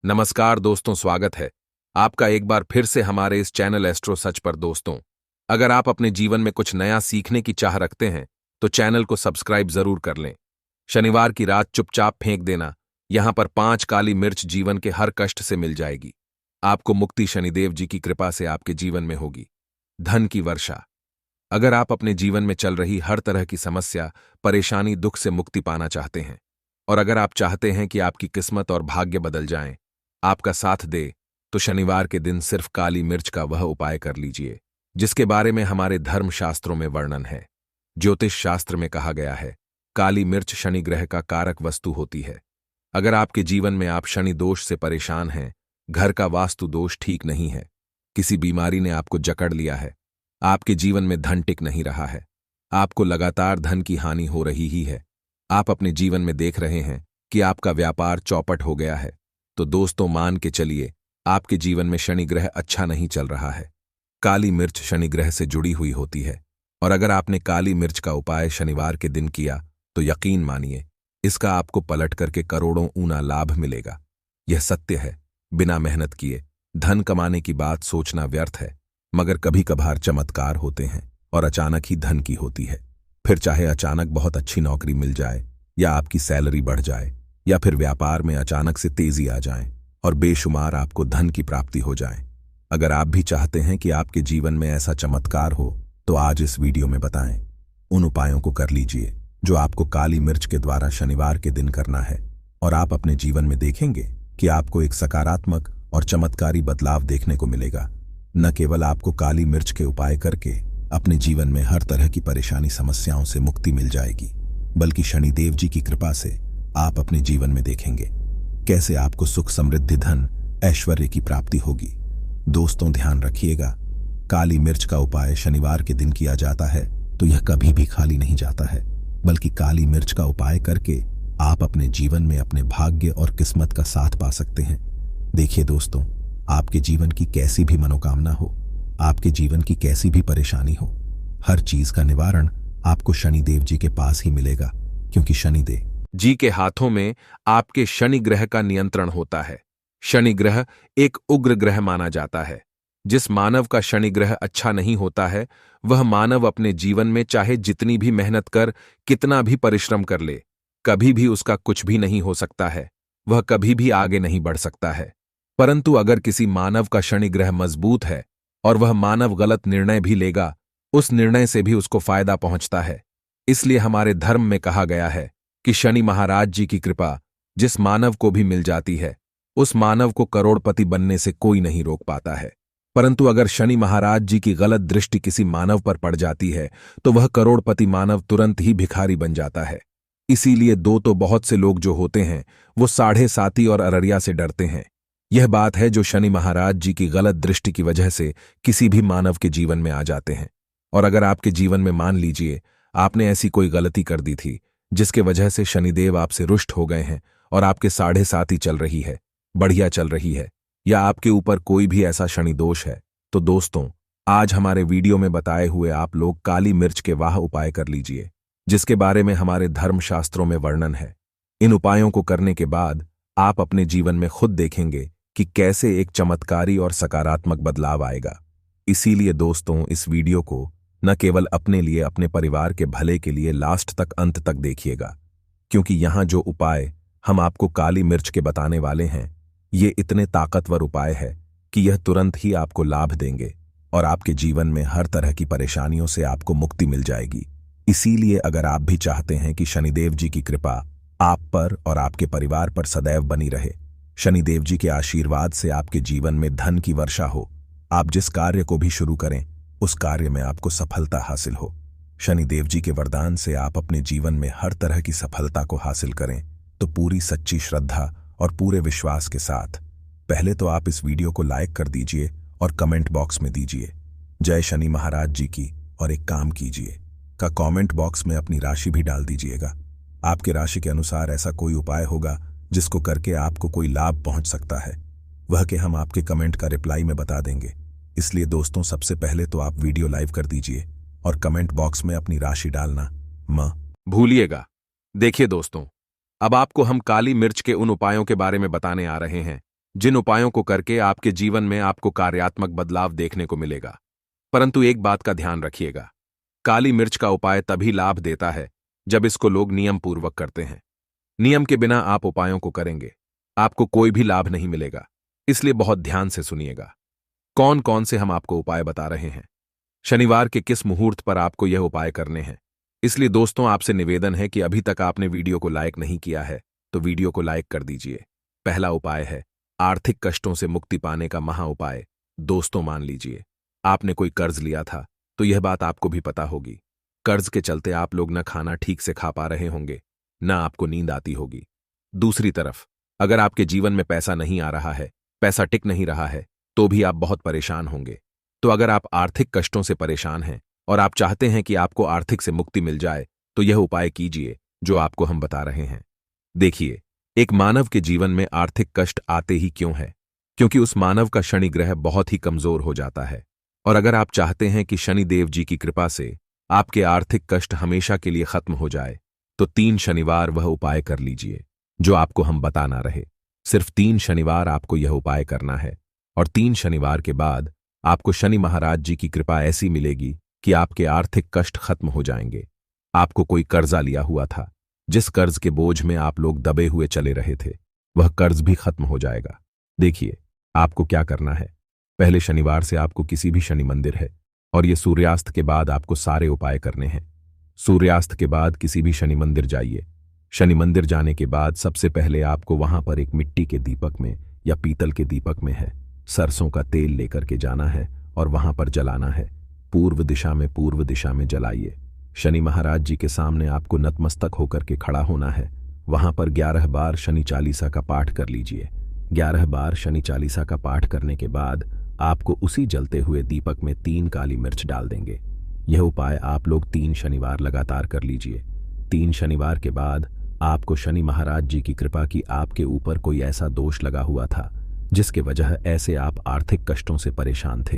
नमस्कार दोस्तों, स्वागत है आपका एक बार फिर से हमारे इस चैनल एस्ट्रो सच पर। दोस्तों, अगर आप अपने जीवन में कुछ नया सीखने की चाह रखते हैं तो चैनल को सब्सक्राइब जरूर कर लें। शनिवार की रात चुपचाप फेंक देना, यहां पर 5 काली मिर्च जीवन के हर कष्ट से मिल जाएगी। आपको मुक्ति शनिदेव जी की कृपा से आपके जीवन में होगी। धन की वर्षा। अगर आप अपने जीवन में चल रही हर तरह की समस्या, परेशानी, दुख से मुक्ति पाना चाहते हैं और अगर आप चाहते हैं कि आपकी किस्मत और भाग्य बदल जाएं, आपका साथ दे, तो शनिवार के दिन सिर्फ काली मिर्च का वह उपाय कर लीजिए जिसके बारे में हमारे धर्म शास्त्रों में वर्णन है। ज्योतिष शास्त्र में कहा गया है, काली मिर्च शनि ग्रह का कारक वस्तु होती है। अगर आपके जीवन में आप शनि दोष से परेशान हैं, घर का वास्तु दोष ठीक नहीं है, किसी बीमारी ने आपको जकड़ लिया है, आपके जीवन में धन टिक नहीं रहा है, आपको लगातार धन की हानि हो रही ही है, आप अपने जीवन में देख रहे हैं कि आपका व्यापार चौपट हो गया है, तो दोस्तों मान के चलिए आपके जीवन में शनि ग्रह अच्छा नहीं चल रहा है। काली मिर्च शनि ग्रह से जुड़ी हुई होती है और अगर आपने काली मिर्च का उपाय शनिवार के दिन किया तो यकीन मानिए इसका आपको पलट करके करोड़ों ऊना लाभ मिलेगा। यह सत्य है। बिना मेहनत किए धन कमाने की बात सोचना व्यर्थ है, मगर कभी कभार चमत्कार होते हैं और अचानक ही धन की होती है। फिर चाहे अचानक बहुत अच्छी नौकरी मिल जाए या आपकी सैलरी बढ़ जाए या फिर व्यापार में अचानक से तेजी आ जाए और बेशुमार आपको धन की प्राप्ति हो जाए। अगर आप भी चाहते हैं कि आपके जीवन में ऐसा चमत्कार हो तो आज इस वीडियो में बताएं उन उपायों को कर लीजिए जो आपको काली मिर्च के द्वारा शनिवार के दिन करना है और आप अपने जीवन में देखेंगे कि आपको एक सकारात्मक और चमत्कारी बदलाव देखने को मिलेगा। न केवल आपको काली मिर्च के उपाय करके अपने जीवन में हर तरह की परेशानी समस्याओं से मुक्ति मिल जाएगी, बल्कि शनिदेव जी की कृपा से आप अपने जीवन में देखेंगे कैसे आपको सुख, समृद्धि, धन, ऐश्वर्य की प्राप्ति होगी। दोस्तों ध्यान रखिएगा, काली मिर्च का उपाय शनिवार के दिन किया जाता है तो यह कभी भी खाली नहीं जाता है, बल्कि काली मिर्च का उपाय करके आप अपने जीवन में अपने भाग्य और किस्मत का साथ पा सकते हैं। देखिए दोस्तों, आपके जीवन की कैसी भी मनोकामना हो, आपके जीवन की कैसी भी परेशानी हो, हर चीज का निवारण आपको शनिदेव जी के पास ही मिलेगा, क्योंकि शनिदेव जी के हाथों में आपके शनि ग्रह का नियंत्रण होता है। शनि ग्रह एक उग्र ग्रह माना जाता है। जिस मानव का शनि ग्रह अच्छा नहीं होता है, वह मानव अपने जीवन में चाहे जितनी भी मेहनत कर, कितना भी परिश्रम कर ले, कभी भी उसका कुछ भी नहीं हो सकता है, वह कभी भी आगे नहीं बढ़ सकता है। परंतु अगर किसी मानव का शनि ग्रह मजबूत है और वह मानव गलत निर्णय भी लेगा, उस निर्णय से भी उसको फायदा पहुंचता है। इसलिए हमारे धर्म में कहा गया है कि शनि महाराज जी की कृपा जिस मानव को भी मिल जाती है, उस मानव को करोड़पति बनने से कोई नहीं रोक पाता है। परंतु अगर शनि महाराज जी की गलत दृष्टि किसी मानव पर पड़ जाती है तो वह करोड़पति मानव तुरंत ही भिखारी बन जाता है। इसीलिए तो बहुत से लोग जो होते हैं वो साढ़े साती और अररिया से डरते हैं। यह बात है जो शनि महाराज जी की गलत दृष्टि की वजह से किसी भी मानव के जीवन में आ जाते हैं। और अगर आपके जीवन में मान लीजिए आपने ऐसी कोई गलती कर दी थी जिसके वजह से शनिदेव आपसे रुष्ट हो गए हैं और आपके साढ़े साती चल रही है, बढ़िया चल रही है, या आपके ऊपर कोई भी ऐसा शनि दोष है, तो दोस्तों आज हमारे वीडियो में बताए हुए आप लोग काली मिर्च के वाह उपाय कर लीजिए जिसके बारे में हमारे धर्म शास्त्रों में वर्णन है। इन उपायों को करने के बाद आप अपने जीवन में खुद देखेंगे कि कैसे एक चमत्कारी और सकारात्मक बदलाव आएगा। इसीलिए दोस्तों इस वीडियो को न केवल अपने लिए, अपने परिवार के भले के लिए लास्ट तक, अंत तक देखिएगा, क्योंकि यहां जो उपाय हम आपको काली मिर्च के बताने वाले हैं ये इतने ताकतवर उपाय है कि यह तुरंत ही आपको लाभ देंगे और आपके जीवन में हर तरह की परेशानियों से आपको मुक्ति मिल जाएगी। इसीलिए अगर आप भी चाहते हैं कि शनिदेव जी की कृपा आप पर और आपके परिवार पर सदैव बनी रहे, शनिदेव जी के आशीर्वाद से आपके जीवन में धन की वर्षा हो, आप जिस कार्य को भी शुरू करें उस कार्य में आपको सफलता हासिल हो, शनिदेव जी के वरदान से आप अपने जीवन में हर तरह की सफलता को हासिल करें, तो पूरी सच्ची श्रद्धा और पूरे विश्वास के साथ पहले तो आप इस वीडियो को लाइक कर दीजिए और कमेंट बॉक्स में दीजिए जय शनि महाराज जी की, और एक काम कीजिए का कमेंट बॉक्स में अपनी राशि भी डाल दीजिएगा। आपके राशि के अनुसार ऐसा कोई उपाय होगा जिसको करके आपको कोई लाभ पहुंच सकता है, वह के हम आपके कमेंट का रिप्लाई में बता देंगे। इसलिए दोस्तों सबसे पहले तो आप वीडियो लाइव कर दीजिए और कमेंट बॉक्स में अपनी राशि डालना भूलिएगा। देखिए दोस्तों, अब आपको हम काली मिर्च के उन उपायों के बारे में बताने आ रहे हैं जिन उपायों को करके आपके जीवन में आपको कार्यात्मक बदलाव देखने को मिलेगा। परंतु एक बात का ध्यान रखिएगा, काली मिर्च का उपाय तभी लाभ देता है जब इसको लोग नियम पूर्वक करते हैं। नियम के बिना आप उपायों को करेंगे, आपको कोई भी लाभ नहीं मिलेगा। इसलिए बहुत ध्यान से सुनिएगा। कौन कौन से हम आपको उपाय बता रहे हैं, शनिवार के किस मुहूर्त पर आपको यह उपाय करने हैं। इसलिए दोस्तों, आपसे निवेदन है कि अभी तक आपने वीडियो को लाइक नहीं किया है तो वीडियो को लाइक कर दीजिए। पहला उपाय है आर्थिक कष्टों से मुक्ति पाने का महा उपाय। दोस्तों, मान लीजिए आपने कोई कर्ज लिया था, तो यह बात आपको भी पता होगी। कर्ज के चलते आप लोग न खाना ठीक से खा पा रहे होंगे, न आपको नींद आती होगी। दूसरी तरफ, अगर आपके जीवन में पैसा नहीं आ रहा है, पैसा टिक नहीं रहा है, तो भी आप बहुत परेशान होंगे। तो अगर आप आर्थिक कष्टों से परेशान हैं और आप चाहते हैं कि आपको आर्थिक से मुक्ति मिल जाए, तो यह उपाय कीजिए जो आपको हम बता रहे हैं। देखिए, एक मानव के जीवन में आर्थिक कष्ट आते ही क्यों है? क्योंकि उस मानव का शनि ग्रह बहुत ही कमजोर हो जाता है। और अगर आप चाहते हैं कि शनि देव जी की कृपा से आपके आर्थिक कष्ट हमेशा के लिए खत्म हो जाए, तो 3 शनिवार वह उपाय कर लीजिए जो आपको हम बता ना रहे। सिर्फ 3 शनिवार आपको यह उपाय करना है, और 3 शनिवार के बाद आपको शनि महाराज जी की कृपा ऐसी मिलेगी कि आपके आर्थिक कष्ट खत्म हो जाएंगे। आपको कोई कर्जा लिया हुआ था, जिस कर्ज के बोझ में आप लोग दबे हुए चले रहे थे, वह कर्ज भी खत्म हो जाएगा। देखिए, आपको क्या करना है। पहले शनिवार से आपको किसी भी शनि मंदिर है, और ये सूर्यास्त के बाद आपको सारे उपाय करने हैं। सूर्यास्त के बाद किसी भी शनि मंदिर जाइए। शनि मंदिर जाने के बाद सबसे पहले आपको वहां पर एक मिट्टी के दीपक में या पीतल के दीपक में है सरसों का तेल लेकर के जाना है और वहां पर जलाना है। पूर्व दिशा में जलाइए। शनि महाराज जी के सामने आपको नतमस्तक होकर के खड़ा होना है। वहां पर 11 बार शनि चालीसा का पाठ कर लीजिए। 11 बार शनि चालीसा का पाठ करने के बाद आपको उसी जलते हुए दीपक में 3 काली मिर्च डाल देंगे। यह उपाय आप लोग 3 शनिवार लगातार कर लीजिए। 3 शनिवार के बाद आपको शनि महाराज जी की कृपा की आपके ऊपर कोई ऐसा दोष लगा हुआ था जिसके वजह ऐसे आप आर्थिक कष्टों से परेशान थे,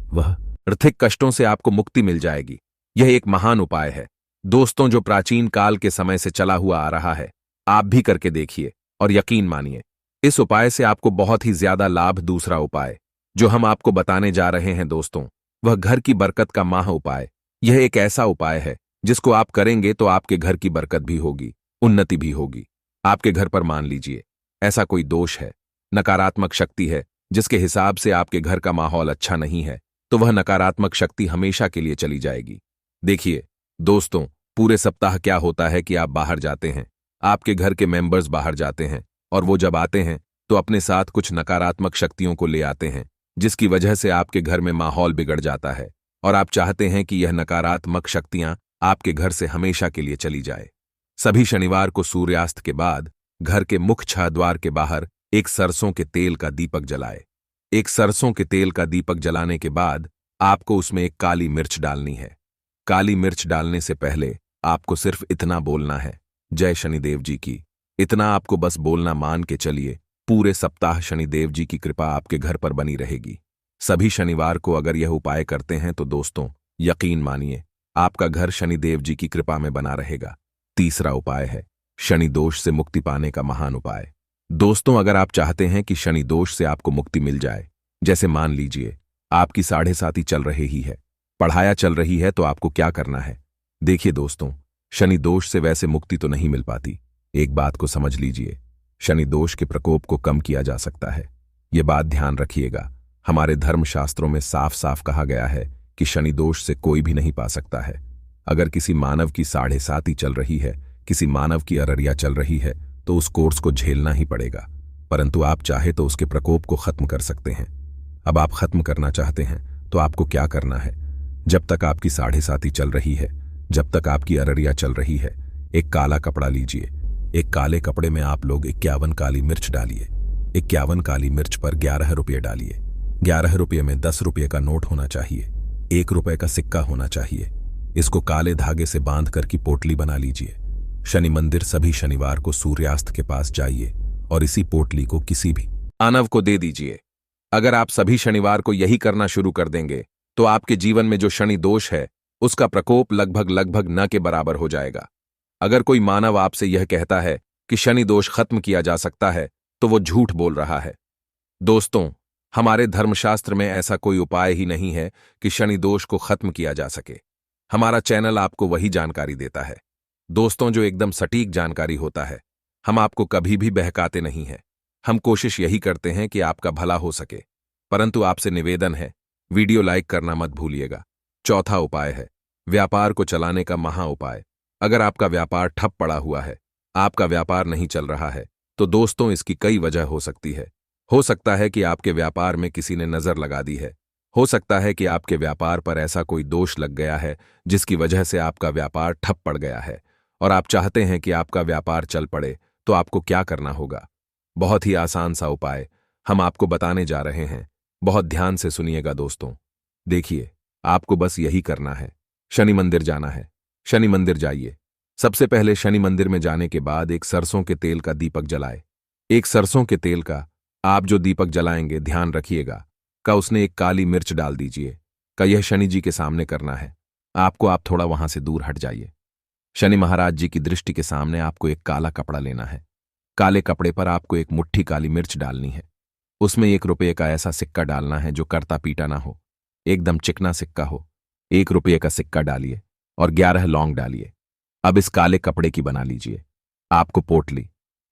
वह आर्थिक कष्टों से आपको मुक्ति मिल जाएगी। यह एक महान उपाय है दोस्तों, जो प्राचीन काल के समय से चला हुआ आ रहा है। आप भी करके देखिए और यकीन मानिए, इस उपाय से आपको बहुत ही ज्यादा लाभ। दूसरा उपाय जो हम आपको बताने जा रहे हैं दोस्तों, वह घर की बरकत का महा उपाय। यह एक ऐसा उपाय है जिसको आप करेंगे तो आपके घर की बरकत भी होगी, उन्नति भी होगी। आपके घर पर मान लीजिए ऐसा कोई दोष है, नकारात्मक शक्ति है, जिसके हिसाब से आपके घर का माहौल अच्छा नहीं है, तो वह नकारात्मक शक्ति हमेशा के लिए चली जाएगी। देखिए दोस्तों, पूरे सप्ताह क्या होता है कि आप बाहर जाते हैं, आपके घर के मेंबर्स बाहर जाते हैं, और वो जब आते हैं तो अपने साथ कुछ नकारात्मक शक्तियों को ले आते हैं, जिसकी वजह से आपके घर में माहौल बिगड़ जाता है, और आप चाहते हैं कि यह नकारात्मक शक्तियां आपके घर से हमेशा के लिए चली जाए। सभी शनिवार को सूर्यास्त के बाद घर के मुख्य छह द्वार के बाहर एक सरसों के तेल का दीपक जलाए। एक सरसों के तेल का दीपक जलाने के बाद आपको उसमें एक काली मिर्च डालनी है। काली मिर्च डालने से पहले आपको सिर्फ इतना बोलना है, जय शनिदेव जी की। इतना आपको बस बोलना, मान के चलिए पूरे सप्ताह शनिदेव जी की कृपा आपके घर पर बनी रहेगी। सभी शनिवार को अगर यह उपाय करते हैं तो दोस्तों यकीन मानिए आपका घर शनिदेव जी की कृपा में बना रहेगा। तीसरा उपाय है शनि दोष से मुक्ति पाने का महान उपाय। दोस्तों, अगर आप चाहते हैं कि शनि दोष से आपको मुक्ति मिल जाए, जैसे मान लीजिए आपकी 7.5 चल रही ही है, पढ़ाया चल रही है, तो आपको क्या करना है। देखिए दोस्तों, शनि दोष से वैसे मुक्ति तो नहीं मिल पाती। एक बात को समझ लीजिए, शनि दोष के प्रकोप को कम किया जा सकता है। यह बात ध्यान रखिएगा। हमारे धर्मशास्त्रों में साफ साफ कहा गया है कि शनि दोष से कोई भी नहीं पा सकता है। अगर किसी मानव की 7.5 चल रही है, किसी मानव की अररिया चल रही है, तो उस कोर्स को झेलना ही पड़ेगा। परंतु आप चाहे तो उसके प्रकोप को खत्म कर सकते हैं। अब आप खत्म करना चाहते हैं तो आपको क्या करना है। जब तक आपकी 7.5 चल रही है, जब तक आपकी अररिया चल रही है, एक काला कपड़ा लीजिए। एक काले कपड़े में आप लोग 51 काली मिर्च डालिए। 51 काली मिर्च पर 11 रुपये डालिए। 11 रुपये में 10 रुपये का नोट होना चाहिए, 1 रुपये का सिक्का होना चाहिए। इसको काले धागे से बांध कर की पोटली बना लीजिए। शनि मंदिर सभी शनिवार को सूर्यास्त के पास जाइए और इसी पोटली को किसी भी मानव को दे दीजिए। अगर आप सभी शनिवार को यही करना शुरू कर देंगे तो आपके जीवन में जो शनि दोष है उसका प्रकोप लगभग न के बराबर हो जाएगा। अगर कोई मानव आपसे यह कहता है कि शनि दोष खत्म किया जा सकता है, तो वो झूठ बोल रहा है। दोस्तों, हमारे धर्मशास्त्र में ऐसा कोई उपाय ही नहीं है कि शनि दोष को खत्म किया जा सके। हमारा चैनल आपको वही जानकारी देता है दोस्तों, जो एकदम सटीक जानकारी होता है। हम आपको कभी भी बहकाते नहीं हैं। हम कोशिश यही करते हैं कि आपका भला हो सके। परंतु आपसे निवेदन है, वीडियो लाइक करना मत भूलिएगा। चौथा उपाय है व्यापार को चलाने का महा उपाय। अगर आपका व्यापार ठप पड़ा हुआ है, आपका व्यापार नहीं चल रहा है, तो दोस्तों इसकी कई वजह हो सकती है। हो सकता है कि आपके व्यापार में किसी ने नजर लगा दी है। हो सकता है कि आपके व्यापार पर ऐसा कोई दोष लग गया है जिसकी वजह से आपका व्यापार ठप पड़ गया है और आप चाहते हैं कि आपका व्यापार चल पड़े। तो आपको क्या करना होगा? बहुत ही आसान सा उपाय हम आपको बताने जा रहे हैं। बहुत ध्यान से सुनिएगा दोस्तों। देखिए, आपको बस यही करना है, शनि मंदिर जाना है। शनि मंदिर जाइए। सबसे पहले शनि मंदिर में जाने के बाद एक सरसों के तेल का दीपक जलाए। एक सरसों के तेल का आप जो दीपक जलाएंगे, ध्यान रखिएगा का उसने एक काली मिर्च डाल दीजिए। का यह शनि जी के सामने करना है। आपको आप थोड़ा वहां से दूर हट जाइए। शनि महाराज जी की दृष्टि के सामने आपको एक काला कपड़ा लेना है। काले कपड़े पर आपको एक मुट्ठी काली मिर्च डालनी है। उसमें 1 रुपये का ऐसा सिक्का डालना है जो करता पीटा ना हो, एकदम चिकना सिक्का हो। 1 रुपये का सिक्का डालिए और 11 लौंग डालिए। अब इस काले कपड़े की बना लीजिए आपको पोटली।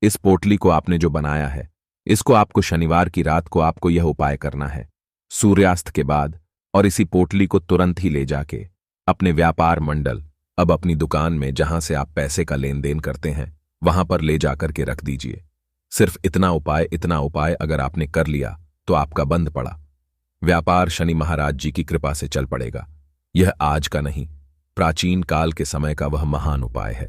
इस पोटली को आपने जो बनाया है, इसको आपको शनिवार की रात को आपको यह उपाय करना है सूर्यास्त के बाद, और इसी पोटली को तुरंत ही ले जाके अपने व्यापार मंडल, अब अपनी दुकान में जहां से आप पैसे का लेन देन करते हैं, वहां पर ले जाकर के रख दीजिए। सिर्फ इतना उपाय अगर आपने कर लिया तो आपका बंद पड़ा व्यापार शनि महाराज जी की कृपा से चल पड़ेगा। यह आज का नहीं, प्राचीन काल के समय का वह महान उपाय है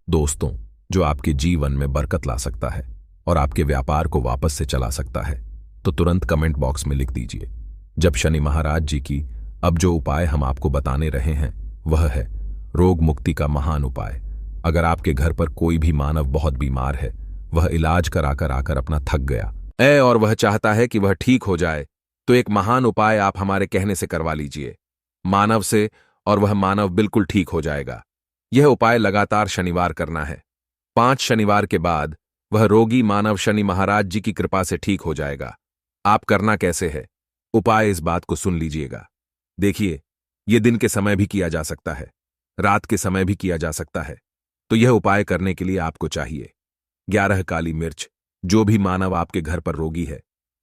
दोस्तों, जो आपके जीवन में बरकत ला सकता है और आपके व्यापार को वापस से चला सकता है। तो तुरंत कमेंट बॉक्स में लिख दीजिए जब शनि महाराज जी की। अब जो उपाय हम आपको बताने रहे हैं वह है रोग मुक्ति का महान उपाय। अगर आपके घर पर कोई भी मानव बहुत बीमार है, वह इलाज कराकर आकर अपना थक गया और वह चाहता है कि वह ठीक हो जाए, तो एक महान उपाय आप हमारे कहने से करवा लीजिए मानव से, और वह मानव बिल्कुल ठीक हो जाएगा। यह उपाय लगातार शनिवार करना है। 5 शनिवार के बाद वह रोगी मानव शनि महाराज जी की कृपा से ठीक हो जाएगा। आप करना कैसे है? उपाय इस बात को सुन लीजिएगा। देखिए, यह दिन के समय भी किया जा सकता है, रात के समय भी किया जा सकता है। तो यह उपाय करने के लिए आपको चाहिए 11 काली मिर्च। जो भी मानव आपके घर पर रोगी है,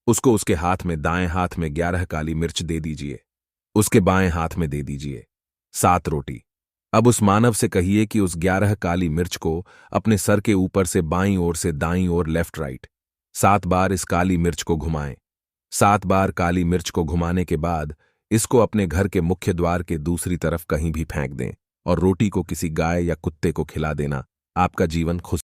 उसको उसके हाथ में, दाएं हाथ में 11 काली मिर्च दे दीजिए। उसके बाएं हाथ में दे दीजिए 7 रोटी। अब उस मानव से कहिए कि उस 11 काली मिर्च को अपने सर के ऊपर से बाईं ओर से दाईं ओर, लेफ्ट राइट 7 बार इस काली मिर्च को घुमाएं। 7 बार काली मिर्च को घुमाने के बाद इसको अपने घर के मुख्य द्वार के दूसरी तरफ कहीं भी फेंक दें और रोटी को किसी गाय या कुत्ते को खिला देना। आपका जीवन खुश